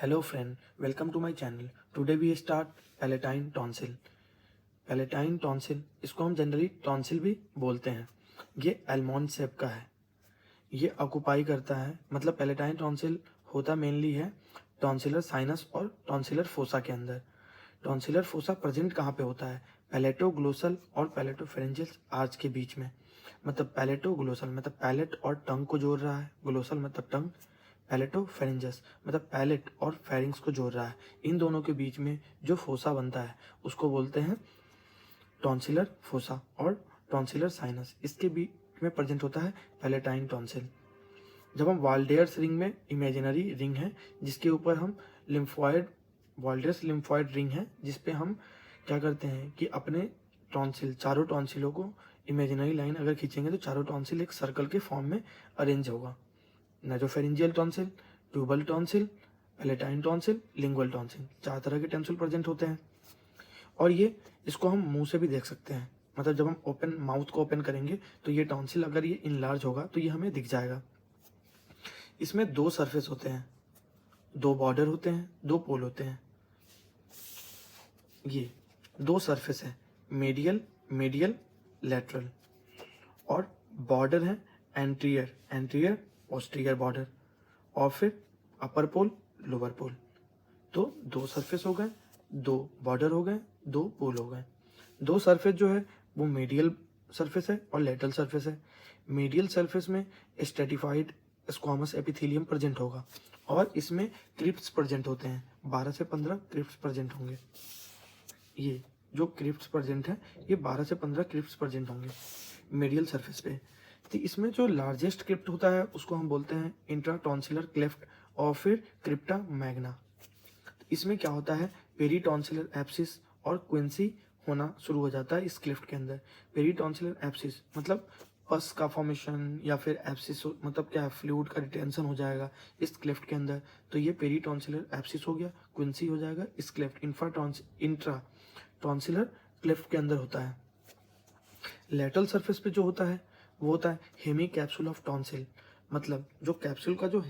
Hello friend, welcome to my channel. Today we start palatine tonsil. Palatine tonsil, इसको हम generally tonsil भी बोलते हैं। ये एलमॉन्ड शेप का है। ये ऑक्यूपाई करता है, मतलब पैलेटाइन टॉन्सिल होता मेनली है टॉन्सिलर साइनस और टॉन्सिलर फोसा के अंदर। टॉन्सिलर फोसा प्रेजेंट कहाँ पे होता है? पैलेटोग्लोसल और पैलेटोफेरेंजियल आर्च के बीच में। मतलब पैलेटोग्लोसल मतलब पैलेट और टंग को जोड़ रहा है, ग्लोसल मतलब टंग, पैलेटोफेरेंजस मतलब पैलेट और फेरिंग्स को जोड़ रहा है। इन दोनों के बीच में जो फोसा बनता है उसको बोलते हैं टॉन्सिलर फोसा और टॉन्सिलर साइनस। इसके बीच में प्रेजेंट होता है पैलेटाइन टॉन्सिल। जब हम वाल्डेयर्स रिंग में, इमेजिनरी रिंग है जिसके ऊपर हम लिम्फॉइड, वाल्डेयर्स लिम्फॉइड रिंग है जिसपे हम क्या करते हैं कि अपने टॉन्सिल, चारों टॉन्सिलों को इमेजिनरी लाइन अगर खींचेंगे तो चारों टॉन्सिल एक सर्कल के फॉर्म में अरेंज होगा। Nasopharyngeal tonsil, tubal tonsil, palatine tonsil, lingual tonsil, 4 तरह के टॉन्सिल प्रेजेंट होते हैं। और ये इसको हम मुंह से भी देख सकते हैं, मतलब जब हम ओपन माउथ को ओपन करेंगे तो ये टॉन्सिल अगर ये इनलार्ज होगा तो ये हमें दिख जाएगा। इसमें 2 सरफेस होते हैं, 2 बॉर्डर होते हैं, 2 पोल होते हैं। ये 2 सरफेस है, मेडियल मेडियल लेटरल, और बॉर्डर है एंटीरियर एंटीरियर पोस्टीरियर बॉर्डर, और फिर अपर पोल लोअर पोल। तो 2 सरफेस हो गए, 2 बॉर्डर हो गए, 2 पोल हो गए। 2 सरफेस जो है वो मेडियल सरफेस है और लेटरल सरफेस है। मेडियल सरफेस में स्ट्रेटिफाइड स्क्वामस एपिथेलियम प्रेजेंट होगा और इसमें क्रिप्ट्स प्रेजेंट होते हैं, 12 से 15 क्रिप्ट्स प्रेजेंट होंगे। ये जो क्रिप्ट्स प्रेजेंट है ये 12 से 15 क्रिप्ट्स प्रेजेंट होंगे मेडियल सरफेस पे। तो इसमें जो लार्जेस्ट क्रिप्ट होता है उसको हम बोलते हैं इंट्राटॉन्सिलर क्लेफ्ट और फिर क्रिप्टा मैग्ना। इसमें क्या होता है, पेरीटॉन्सिलर एब्सिस और क्विंसी होना शुरू हो जाता है इस क्लिफ्ट के अंदर। पेरीटॉन्सिलर एब्सिस मतलब पस का फॉर्मेशन, या फिर एब्सिस मतलब क्या है, फ्लूइड का रिटेंशन हो जाएगा इस क्लिफ्ट के अंदर, तो ये पेरीटॉन्सिलर एब्सिस हो गया, क्विंसी हो जाएगा इस क्लिफ्ट इंट्रा टॉन्सिलर क्लिफ्ट के अंदर होता है। लेटरल सरफेस पे जो होता है वो होता है हेमी कैप्सूल ऑफ टॉन्सिल, मतलब जो कैप्सूल का जो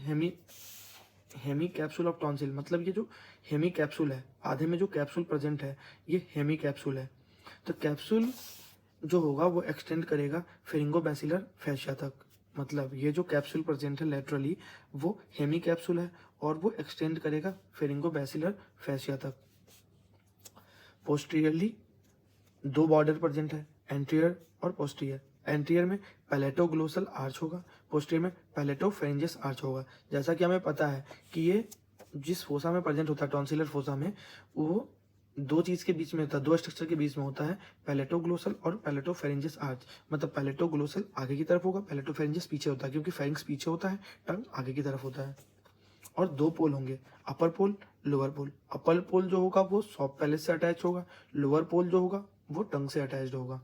हेमी कैप्सूल ऑफ टॉन्सिल, मतलब ये जो हेमी कैप्सूल है, आधे में जो कैप्सूल प्रेजेंट है ये हेमी कैप्सूल है। तो कैप्सूल जो होगा वो एक्सटेंड करेगा फेरिंगोबैसिलर फैशिया तक, मतलब ये जो कैप्सूल प्रेजेंट है लेटरली वो हेमी कैप्सूल है और वो एक्सटेंड करेगा फेरिंगोबैसिलर फैशिया तक। पोस्टीरियरली 2 बॉर्डर प्रेजेंट है, एंटीरियर और पोस्टीरियर। एंटीरियर में पैलेटोग्लोसल आर्च होगा, पोस्टीरियर में पैलेटोफेरेंजियस आर्च होगा। जैसा कि हमें पता है कि ये जिस फोसा में प्रेजेंट होता है, टॉन्सिलर फोसा में, वो 2 चीज के बीच में होता है, 2 स्ट्रक्चर के बीच में होता है, पैलेटोग्लोसल और पैलेटोफेरेंजियस आर्च। मतलब पैलेटोग्लोसल आगे की तरफ होगा, पैलेटोफेरेंजियस पीछे होता है, क्योंकि फेरिंग्स पीछे होता है, टंग आगे की तरफ होता है। और 2 पोल होंगे, अपर पोल लोअर पोल। अपर पोल जो होगा वो सॉफ्ट पैलेट से अटैच होगा, लोअर पोल जो होगा वो टंग से अटैच्ड होगा।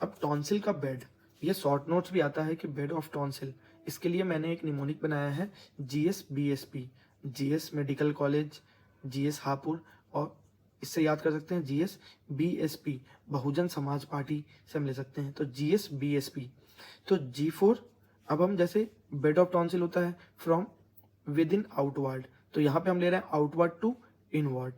अब टॉन्सिल का बेड, ये शॉर्ट नोट्स भी आता है कि बेड ऑफ टॉन्सिल। इसके लिए मैंने एक निमोनिक बनाया है, GS-BSP, GS medical college, GS Hapur, और इससे याद कर सकते हैं GS-BSP बहुजन समाज पार्टी से हम ले सकते हैं, तो GS-BSP। तो G4, अब हम जैसे बेड ऑफ टॉन्सिल होता है फ्रॉम विद इन आउटवर्ड, तो यहाँ पे हम ले रहे हैं outward to inward,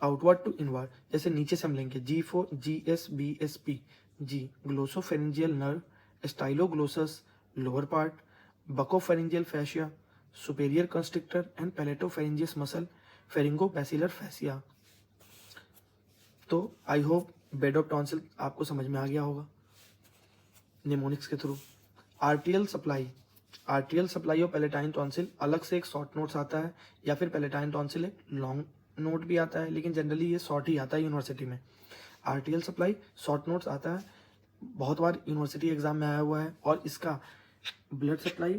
outward to inward. जैसे नीचे से हम लेंगे G4, GS-BSP, G glossopharyngeal nerve, styloglossus lower part, buccopharyngeal fascia, superior constrictor and palatopharyngeus muscle, pharyngobasilar fascia. तो I hope bed of tonsil आपको समझ में आ गया होगा निमोनिक्स के through. Arterial supply, arterial supply और पैलेटाइन टॉन्सिल अलग से एक शॉर्ट नोट्स आता है, या फिर पैलेटाइन टॉन्सिल एक लॉन्ग नोट भी आता है, लेकिन जनरली ये शॉर्ट ही आता है यूनिवर्सिटी में। आर्टियल सप्लाई शॉर्ट नोट्स आता है, बहुत बार यूनिवर्सिटी एग्जाम में आया हुआ है, और इसका ब्लड सप्लाई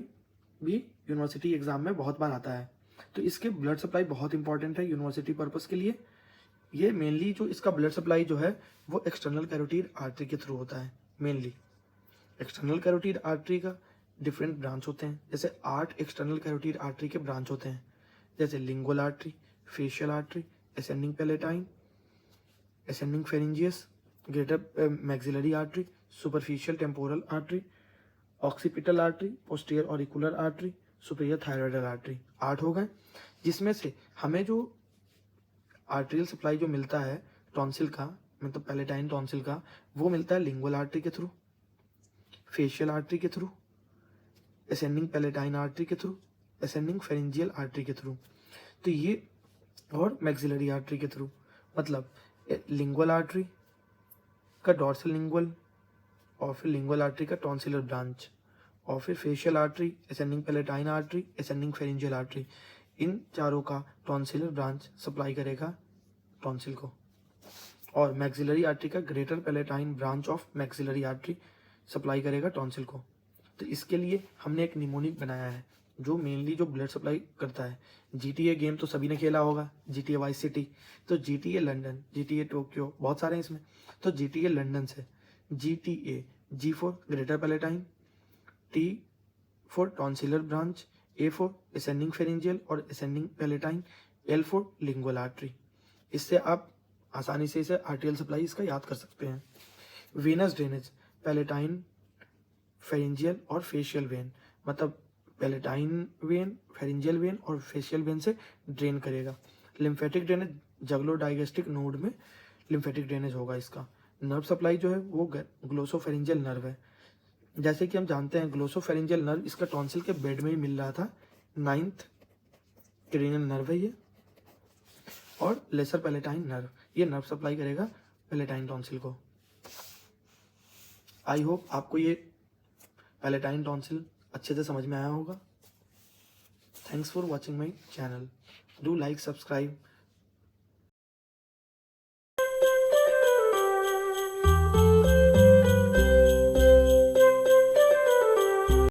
भी यूनिवर्सिटी एग्जाम में बहुत बार आता है। तो इसके ब्लड सप्लाई बहुत इंपॉर्टेंट है यूनिवर्सिटी पर्पस के लिए। ये मेनली जो इसका ब्लड सप्लाई जो है वो एक्सटर्नल कैरोटीड आर्टरी के थ्रू होता है। मेनली एक्सटर्नल कैरोटीड आर्टरी का डिफरेंट ब्रांच होते हैं, जैसे 8 एक्सटर्नल कैरोटीड आर्टरी के ब्रांच होते हैं, जैसे lingual artery, facial artery, ascending palatine, ascending pharyngeus, greater maxillary artery, superficial temporal artery, occipital artery, posterior auricular artery, superior thyroidal artery. 8 हो गए, जिसमें से हमें जो आर्टेरियल सप्लाई जो मिलता है टॉन्सिल का, मतलब पैलेटाइन टॉन्सिल का, वो मिलता है लिंगुअल आर्टरी के थ्रू, फेशियल आर्टरी के थ्रू, असेंडिंग पैलेटाइन आर्टरी के थ्रू, असेंडिंग फेरेंजियल आर्टरी के थ्रू, तो ये, और मैक्सिलरी आर्टरी के थ्रू। मतलब लिंगुअल आर्टरी का डॉर्सल लिंगुअल, और फिर लिंगुअल आर्टरी का टॉन्सिलर ब्रांच, और फिर facial artery, ascending palatine artery, ascending pharyngeal artery, इन चारों का टॉन्सिलर ब्रांच सप्लाई करेगा टॉन्सिल को। और मैक्सिलरी आर्टरी का greater palatine branch of maxillary artery supply करेगा टॉन्सिल को। तो इसके लिए हमने एक निमोनिक बनाया है जो मेनली जो ब्लड सप्लाई करता है। GTA गेम तो सभी ने खेला होगा, GTA वाइस सिटी, तो GTA लंदन, GTA टोक्यो, बहुत सारे हैं इसमें। तो GTA लंदन से GTA, G for greater palatine, T for tonsillar branch, A for ascending pharyngeal और ascending palatine, L for lingual artery. इससे आप आसानी से इसे आर्टेरियल सप्लाई इसका याद कर सकते हैं। वेनस ड्रेनेज, पैलेटाइन, फेरेंजियल और फेशियल वेन, मतलब पैलेटाइन वेन, फेरेंजियल वेन और फेशियल वेन से ड्रेन करेगा। लिम्फेटिक ड्रेनेज, जगलो-डाइगेस्टिक नोड में लिम्फेटिक ड्रेनेज होगा इसका। नर्व सप्लाई जो है वो ग्लोसोफेरेंजियल नर्व है। जैसे कि हम जानते हैं ग्लोसोफेरेंजियल नर्व इसका टॉन्सिल के बेड में ही मिल रहा था। 9th क्रेनियल नर्व है ये। और लेसर पैलेटाइन नर्व, ये नर्व सप्लाई करेगा पैलेटाइन टॉन्सिल को। आई होप आपको ये पैलेटाइन टॉन्सिल अच्छे से समझ में आया होगा। Thanks for watching my channel. Do like, subscribe